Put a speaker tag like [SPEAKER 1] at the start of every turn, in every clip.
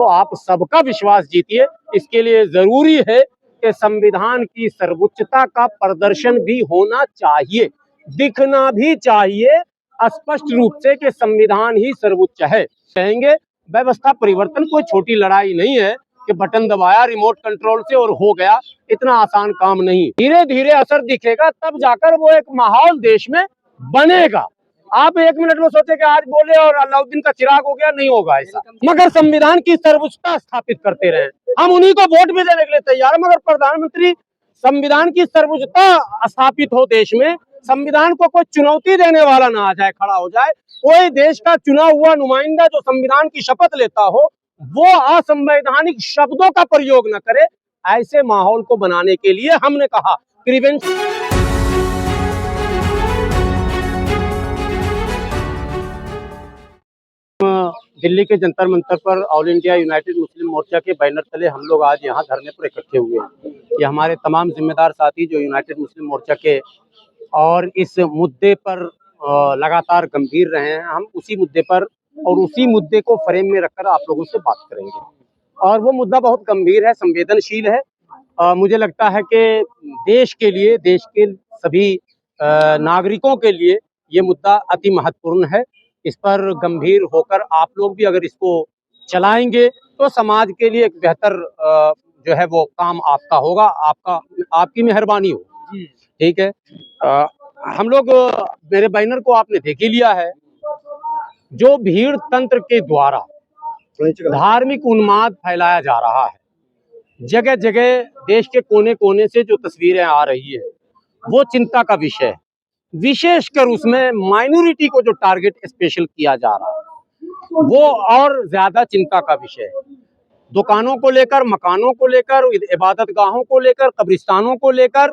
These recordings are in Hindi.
[SPEAKER 1] तो आप सबका विश्वास जीतिए। इसके लिए जरूरी है कि संविधान की सर्वोच्चता का प्रदर्शन भी होना चाहिए, दिखना भी चाहिए स्पष्ट रूप से कि संविधान ही सर्वोच्च है। कहेंगे व्यवस्था परिवर्तन कोई छोटी लड़ाई नहीं है कि बटन दबाया रिमोट कंट्रोल से और हो गया, इतना आसान काम नहीं। धीरे धीरे असर दिखेगा, तब जाकर वो एक माहौल देश में बनेगा। आप एक मिनट में सोचे कि आज बोले और अलाउद्दीन का चिराग हो गया, नहीं होगा ऐसा। मगर संविधान की सर्वोच्चता स्थापित करते रहे, हम उन्हीं को वोट भी देने के लिए तैयार है। मगर प्रधानमंत्री संविधान की सर्वोच्चता स्थापित हो देश में, संविधान को कोई चुनौती देने वाला ना आ जाए, खड़ा हो जाए, कोई देश का चुना हुआ नुमाइंदा जो संविधान की शपथ लेता हो वो असंवैधानिक शब्दों का प्रयोग न करे। ऐसे माहौल को बनाने के लिए हमने कहा प्रिवेंशन। दिल्ली के जंतर मंतर पर ऑल इंडिया यूनाइटेड मुस्लिम मोर्चा के बैनर तले हम लोग आज यहाँ धरने पर इकट्ठे हुए हैं। ये हमारे तमाम जिम्मेदार साथी जो यूनाइटेड मुस्लिम मोर्चा के और इस मुद्दे पर लगातार गंभीर रहे हैं, हम उसी मुद्दे पर और उसी मुद्दे को फ्रेम में रखकर आप लोगों से बात करेंगे। और वो मुद्दा बहुत गंभीर है, संवेदनशील है। मुझे लगता है कि देश के लिए, देश के सभी नागरिकों के लिए ये मुद्दा अति महत्वपूर्ण है। इस पर गंभीर होकर आप लोग भी अगर इसको चलाएंगे तो समाज के लिए एक बेहतर जो है वो काम आपका होगा, आपकी मेहरबानी होगी। ठीक है, हम लोग, मेरे बैनर को आपने देख ही लिया है। जो भीड़ तंत्र के द्वारा धार्मिक उन्माद फैलाया जा रहा है, जगह जगह देश के कोने कोने से जो तस्वीरें आ रही है वो चिंता का विषय है। विशेषकर उसमें माइनॉरिटी को जो टारगेट स्पेशल किया जा रहा है वो और ज्यादा चिंता का विषय है। दुकानों को लेकर, मकानों को लेकर, इबादत गाहों को लेकर, कब्रिस्तानों को लेकर,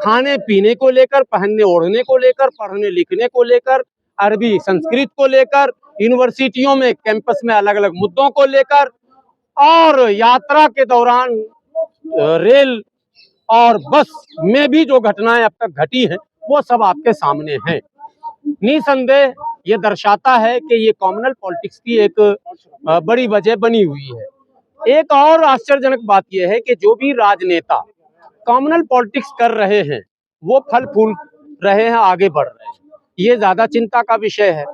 [SPEAKER 1] खाने पीने को लेकर, पहनने ओढ़ने को लेकर, पढ़ने लिखने को लेकर, अरबी संस्कृत को लेकर, यूनिवर्सिटियों में कैंपस में अलग अलग मुद्दों को लेकर, और यात्रा के दौरान रेल और बस में भी जो घटनाएं अब तक घटी हैं वो सब आपके सामने हैं। निसंदेह ये दर्शाता है कि ये कॉमनल पॉलिटिक्स की एक बड़ी वजह बनी हुई है। एक और आश्चर्यजनक बात यह है कि जो भी राजनेता कॉमनल पॉलिटिक्स कर रहे हैं वो फल फूल रहे हैं, आगे बढ़ रहे हैं, ये ज्यादा चिंता का विषय है।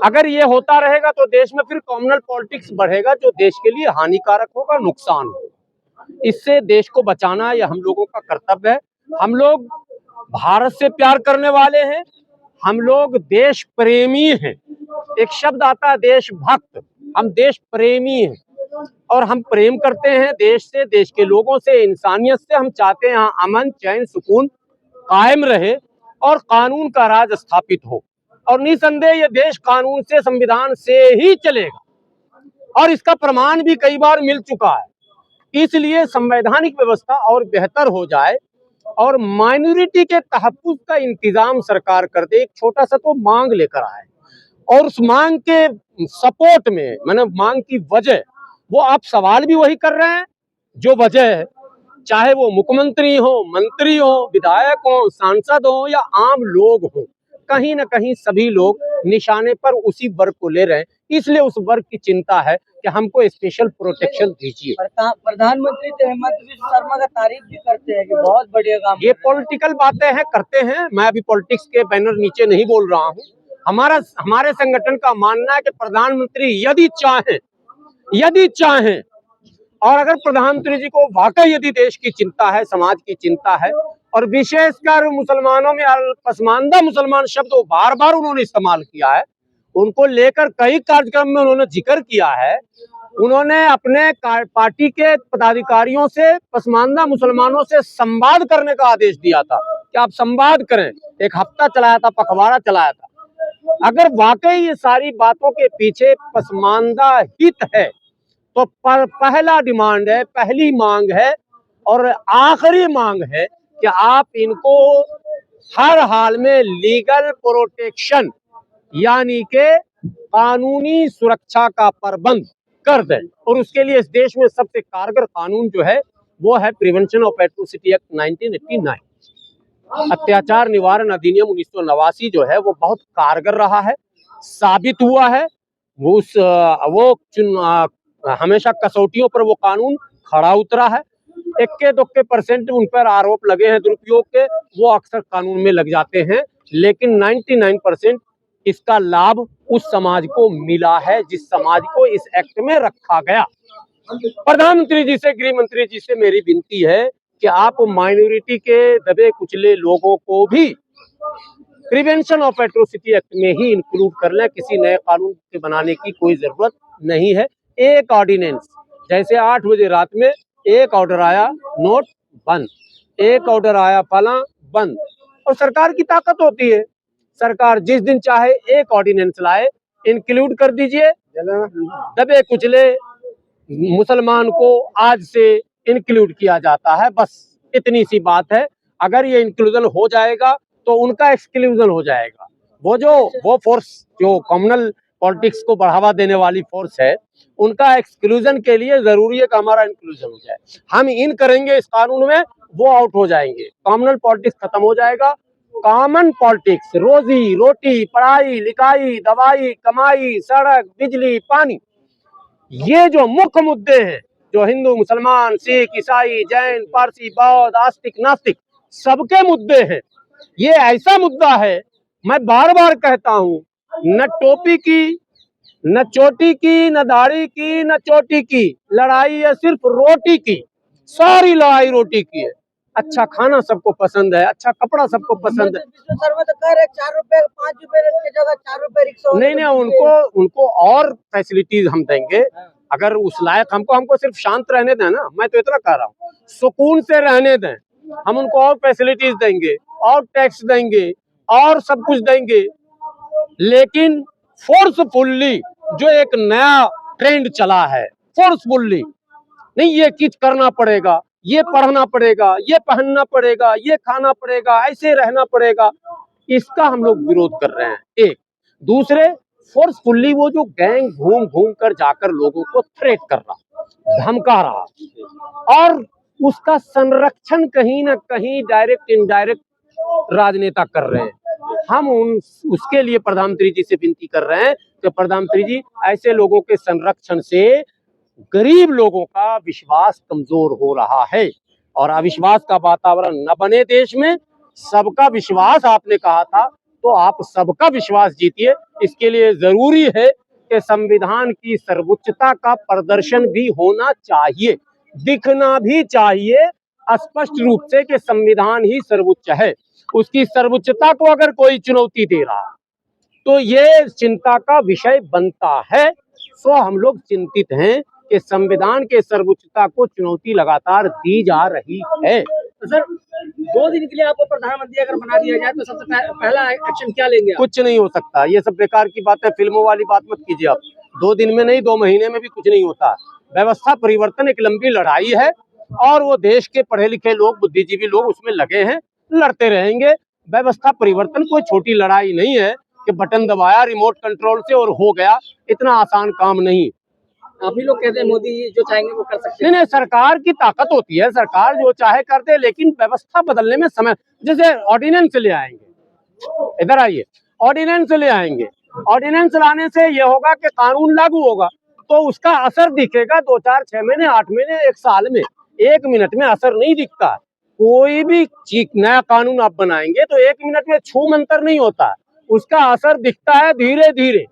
[SPEAKER 1] अगर ये होता रहेगा तो देश में फिर कॉमनल पॉलिटिक्स बढ़ेगा जो देश के लिए हानिकारक होगा, नुकसान होगा। इससे देश को बचाना यह हम लोगों का कर्तव्य है। हम लोग भारत से प्यार करने वाले हैं, हम लोग देश प्रेमी हैं। एक शब्द आता है देशभक्त, हम देश प्रेमी हैं और हम प्रेम करते हैं देश से, देश के लोगों से, इंसानियत से। हम चाहते हैं यहाँ अमन चैन सुकून कायम रहे और कानून का राज स्थापित हो। और निसंदेह ये देश कानून से, संविधान से ही चलेगा और इसका प्रमाण भी कई बार मिल चुका है। इसलिए संवैधानिक व्यवस्था और बेहतर हो जाए और माइनॉरिटी के तहफ्फुज़ का इंतजाम सरकार कर दे। एक छोटा सा तो मांग लेकर आए और उस मांग के सपोर्ट में, मैंने मांग की वजह, वो आप सवाल भी वही कर रहे हैं जो वजह है, चाहे वो मुख्यमंत्री हो, मंत्री हो, विधायक हो, सांसद हो या आम लोग हो, कहीं ना कहीं सभी लोग निशाने पर उसी वर्ग को ले रहे हैं। इसलिए उस वर्ग की चिंता है कि हमको स्पेशल प्रोटेक्शन दीजिए।
[SPEAKER 2] प्रधानमंत्री तो हेमंत बिस्वा शर्मा का तारीफ भी करते हैं कि बहुत बढ़िया काम।
[SPEAKER 1] ये पॉलिटिकल बातें हैं, करते हैं। मैं अभी पॉलिटिक्स के बैनर नीचे नहीं बोल रहा हूँ। हमारे संगठन का मानना है कि प्रधानमंत्री यदि चाहें और अगर प्रधानमंत्री जी को वाकई यदि देश की चिंता है, समाज की चिंता है, और विशेषकर मुसलमानों में पसमानदा मुसलमान शब्द बार बार उन्होंने इस्तेमाल किया है, उनको लेकर कई कार्यक्रम में उन्होंने जिक्र किया है। उन्होंने अपने पार्टी के पदाधिकारियों से पसमानदा मुसलमानों से संवाद करने का आदेश दिया था कि आप संवाद करें। एक हफ्ता चलाया था, पखवाड़ा चलाया था। अगर वाकई ये सारी बातों के पीछे पसमानदा हित है तो पहला डिमांड है, पहली मांग है और आखिरी मांग है कि आप इनको हर हाल में लीगल प्रोटेक्शन यानी के कानूनी सुरक्षा का प्रबंध कर दें। और उसके लिए इस देश में सबसे कारगर कानून जो है वो है प्रिवेंशन ऑफ एट्रोसिटी एक्ट 1989। अत्याचार निवारण अधिनियम 1989 जो है वो बहुत कारगर रहा है, साबित हुआ है। वो हमेशा कसौटियों पर वो कानून खड़ा उतरा है। इक्के दुक्के % उन पर आरोप लगे हैं दुरुपयोग के, वो अक्सर कानून में लग जाते हैं, लेकिन 99% इसका लाभ उस समाज को मिला है जिस समाज को इस एक्ट में रखा गया। प्रधानमंत्री जी से, गृह मंत्री जी से मेरी विनती है कि आप माइनॉरिटी के दबे कुचले लोगों को भी प्रिवेंशन ऑफ एट्रोसिटी एक्ट में ही इंक्लूड कर लें। किसी नए कानून के बनाने की कोई जरूरत नहीं है। एक ऑर्डिनेंस, जैसे 8 बजे रात में एक ऑर्डर आया नोट बंद, एक ऑर्डर आया फला बंद, और सरकार की ताकत होती है, सरकार जिस दिन चाहे एक ऑर्डिनेंस लाए, इंक्लूड कर दीजिए। दबे कुचले मुसलमान को आज से इंक्लूड किया जाता है, बस इतनी सी बात है। अगर ये इंक्लूजन हो जाएगा तो उनका एक्सक्लूजन हो जाएगा। वो फोर्स जो कम्युनल पॉलिटिक्स को बढ़ावा देने वाली फोर्स है, उनका एक्सक्लूजन के लिए जरूरी है कि हमारा इंक्लूजन हो जाए। हम इन करेंगे इस कानून में, वो आउट हो जाएंगे, कम्युनल पॉलिटिक्स खत्म हो जाएगा। कॉमन पॉलिटिक्स, रोजी रोटी, पढ़ाई लिखाई, दवाई, कमाई, सड़क, बिजली, पानी, ये जो मुख्य मुद्दे हैं, जो हिंदू, मुसलमान, सिख, ईसाई, जैन, पारसी, बौद्ध, आस्तिक, नास्तिक सबके मुद्दे हैं, ये ऐसा मुद्दा है, मैं बार बार कहता हूं, न टोपी की, न चोटी की, न दाढ़ी की, न चोटी की लड़ाई है, सिर्फ रोटी की। सारी लड़ाई रोटी की है। अच्छा खाना सबको पसंद है, अच्छा कपड़ा सबको पसंद है।
[SPEAKER 2] शर्मा तो कह रहे 4 रुपए 5 रुपए की जगह 4 रुपए रिक्शा।
[SPEAKER 1] नहीं, उनको और फैसिलिटीज हम देंगे। अगर उस लायक हमको सिर्फ शांत रहने दें ना, मैं तो इतना कह रहा हूँ, सुकून से रहने दें। हम उनको और फैसिलिटीज देंगे, और टैक्स देंगे, और सब कुछ देंगे, लेकिन फोर्सफुल्ली जो एक नया ट्रेंड चला है, फोर्सफुल्ली नहीं, ये चीज करना पड़ेगा, ये पढ़ना पड़ेगा, ये पहनना पड़ेगा, ये खाना पड़ेगा, ऐसे रहना पड़ेगा, इसका हम लोग विरोध कर रहे हैं। एक दूसरे, फोर्सफुल्ली वो जो गैंग घूम घूम कर जाकर लोगों को थ्रेट कर रहा, धमका रहा, और उसका संरक्षण कहीं ना कहीं डायरेक्ट इनडायरेक्ट राजनेता कर रहे हैं। हम उसके लिए प्रधानमंत्री जी से विनती कर रहे हैं कि प्रधानमंत्री जी, ऐसे लोगों के संरक्षण से गरीब लोगों का विश्वास कमजोर हो रहा है, और अविश्वास का वातावरण न बने देश में। सबका विश्वास आपने कहा था, तो आप सबका विश्वास जीतिए। इसके लिए जरूरी है कि संविधान की सर्वोच्चता का प्रदर्शन भी होना चाहिए, दिखना भी चाहिए स्पष्ट रूप से कि संविधान ही सर्वोच्च है। उसकी सर्वोच्चता को अगर कोई चुनौती दे रहा तो ये चिंता का विषय बनता है। सो हम लोग चिंतित हैं कि संविधान के सर्वोच्चता को चुनौती लगातार दी जा रही है।
[SPEAKER 2] तो सर 2 दिन के लिए आपको प्रधानमंत्री अगर बना दिया जाए तो सबसे पहला एक्शन क्या लेंगे आप?
[SPEAKER 1] कुछ नहीं हो सकता, ये सब बेकार की बात है, फिल्मों वाली बात मत कीजिए आप। 2 दिन में नहीं, 2 महीने में भी कुछ नहीं होता। व्यवस्था परिवर्तन एक लंबी लड़ाई है, और वो देश के पढ़े लिखे लोग, बुद्धिजीवी लोग उसमें लगे हैं, लड़ते रहेंगे। व्यवस्था परिवर्तन कोई छोटी लड़ाई नहीं है कि बटन दबाया रिमोट कंट्रोल से और हो गया, इतना आसान काम नहीं।
[SPEAKER 2] अभी लोग कहते हैं मोदी जी जो चाहेंगे वो कर सकते हैं।
[SPEAKER 1] नहीं, सरकार की ताकत होती है, सरकार जो चाहे कर दे, लेकिन व्यवस्था बदलने में समय, जैसे ऑर्डिनेंस ले आएंगे, इधर आइए, ऑर्डिनेंस ले आएंगे, ऑर्डिनेंस लाने से ये होगा कि कानून लागू होगा, तो उसका असर दिखेगा 2, 4, 6 महीने, 8 महीने, 1 साल में। 1 मिनट में असर नहीं दिखता। कोई भी नया कानून आप बनाएंगे तो 1 मिनट में छू मंतर नहीं होता, उसका असर दिखता है धीरे धीरे,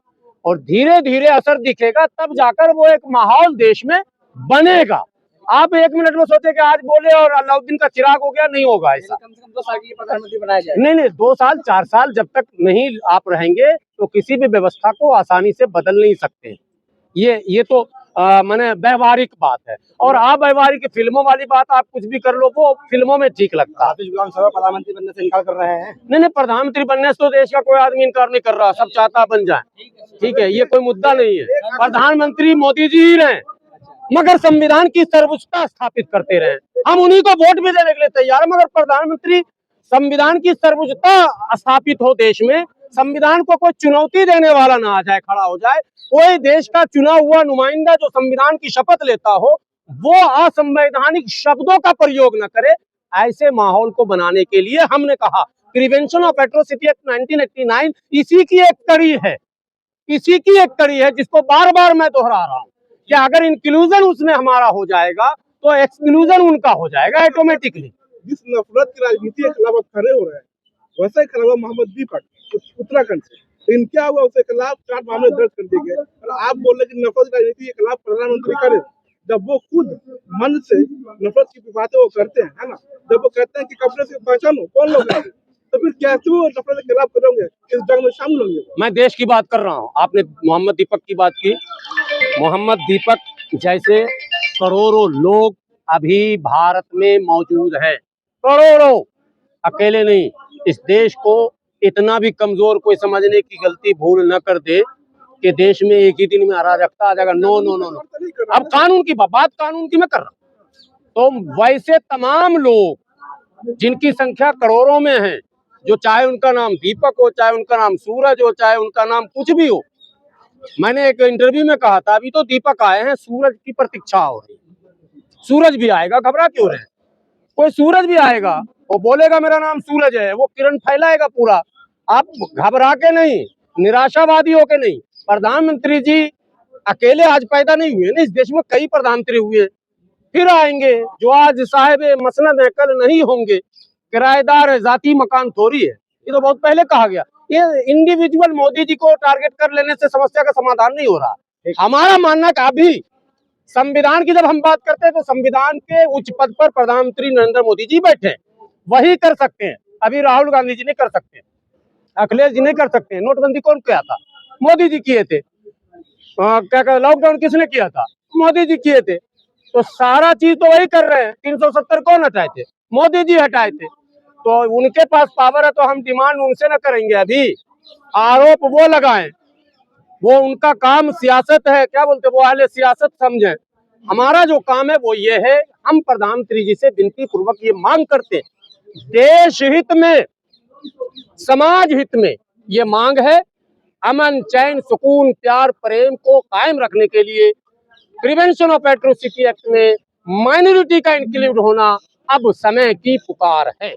[SPEAKER 1] और धीरे धीरे असर दिखेगा, तब जाकर वो एक माहौल देश में बनेगा। आप 1 मिनट में सोचे कि आज बोले और अलाउद्दीन का चिराग हो गया, नहीं होगा ऐसा।
[SPEAKER 2] कम से कम 2 साल के लिए प्रधानमंत्री बनाया जाए।
[SPEAKER 1] नहीं, 2 साल 4 साल जब तक नहीं आप रहेंगे तो किसी भी व्यवस्था को आसानी से बदल नहीं सकते। ये तो माने व्यवहारिक बात है, और अव्यवहारिक फिल्मों वाली बात आप कुछ भी कर लो, वो फिल्मों में ठीक लगता है।
[SPEAKER 2] प्रधानमंत्री बनने से इनकार कर रहे हैं।
[SPEAKER 1] नहीं, प्रधानमंत्री बनने से तो देश का कोई आदमी इनकार नहीं कर रहा, सब चाहता बन जाए, ठीक है, ये कोई मुद्दा नहीं है। प्रधानमंत्री मोदी जी ही रहे, मगर संविधान की सर्वोच्चता स्थापित करते रहे। हम उन्हीं को वोट भी देने के लिए तैयार है, मगर प्रधानमंत्री संविधान की सर्वोच्चता स्थापित हो देश में, संविधान को कोई चुनौती देने वाला ना आ जाए, खड़ा हो जाए, कोई देश का चुना हुआ नुमाइंदा जो संविधान की शपथ लेता हो वो असंवैधानिक शब्दों का प्रयोग न करे। ऐसे माहौल को बनाने के लिए हमने कहा प्रिवेंशन ऑफ एट्रोसिटी एक्ट 1989 इसी की एक कड़ी है, इसी की एक कड़ी है, जिसको बार बार मैं दोहरा रहा हूं। कि अगर इंक्लूजन उसमें हमारा हो जाएगा तो एक्सक्लूजन उनका हो जाएगा ऑटोमेटिकली।
[SPEAKER 3] जिस नफरत की राजनीति के खिलाफ खड़े हो रहे हैं, वैसे ही खड़ा हुआ मोहम्मद दीपक उत्तराखंड से, लेकिन क्या हुआ, उसके खिलाफ 4 मामले दर्ज कर दिए गए और आप बोल रहे कि नफरत की राजनीति के खिलाफ प्रधानमंत्री करे, जब वो खुद मन से नफरत की बातें वो करते हैं, है ना। जब वो कहते हैं कि कपड़े से पहचानो कौन लोग हैं, तो फिर कैसे वो नफरत के खिलाफ करोगे, इस जंग में शामिल होंगे?
[SPEAKER 1] मैं देश की बात कर रहा हूँ, आपने मोहम्मद दीपक की बात की। मोहम्मद दीपक जैसे करोड़ों लोग अभी भारत में मौजूद हैं, करोड़ों, अकेले नहीं। इस देश को इतना भी कमजोर कोई समझने की गलती भूल न कर दे कि देश में एक ही दिन में अराजकता आ जाएगा। नो नो नो नो, अब कानून की बात कानून की मैं कर रहा हूँ। तो वैसे तमाम लोग जिनकी संख्या करोड़ों में है, जो चाहे उनका नाम दीपक हो, चाहे उनका नाम सूरज हो, चाहे उनका नाम कुछ भी हो। मैंने एक इंटरव्यू में कहा था, अभी तो दीपक आए हैं, सूरज की प्रतीक्षा हो रही। सूरज भी आएगा, घबरा क्यों रहे? कोई सूरज भी आएगा, वो बोलेगा मेरा नाम सूरज है, वो किरण फैलाएगा पूरा। आप घबरा के नहीं, निराशावादी होके नहीं। प्रधानमंत्री जी अकेले आज पैदा नहीं हुए ना, इस देश में कई प्रधानमंत्री हुए, फिर आएंगे। जो आज साहिब मसनद है, कल नहीं होंगे। किराएदार है, जाती मकान थोड़ी है, ये तो बहुत पहले कहा गया। ये इंडिविजुअल मोदी जी को टारगेट कर लेने से समस्या का समाधान नहीं हो रहा। हमारा मानना कि अभी संविधान की जब हम बात करते हैं तो संविधान के उच्च पद पर प्रधानमंत्री नरेंद्र मोदी जी बैठे, वही कर सकते हैं। अभी राहुल गांधी जी नहीं कर सकते, अखिलेश जी नहीं कर सकते। नोटबंदी कौन किया था? मोदी जी किए थे। क्या लॉकडाउन किसने किया था? मोदी जी किए थे। तो सारा चीज तो वही कर रहे हैं। 370 कौन हटाए थे? मोदी जी हटाए थे। तो उनके पास पावर है, तो हम डिमांड उनसे न करेंगे। अभी आरोप वो लगाएं, वो उनका काम सियासत है, क्या बोलते वो वाले सियासत समझें। हमारा जो काम है वो ये है, हम प्रधानमंत्री जी से विनती पूर्वक ये मांग करते हैं, देश हित में, समाज हित में ये मांग है, अमन चैन सुकून प्यार प्रेम को कायम रखने के लिए प्रिवेंशन ऑफ एट्रोसिटी एक्ट में माइनॉरिटी का इंक्लूड होना अब समय की पुकार है।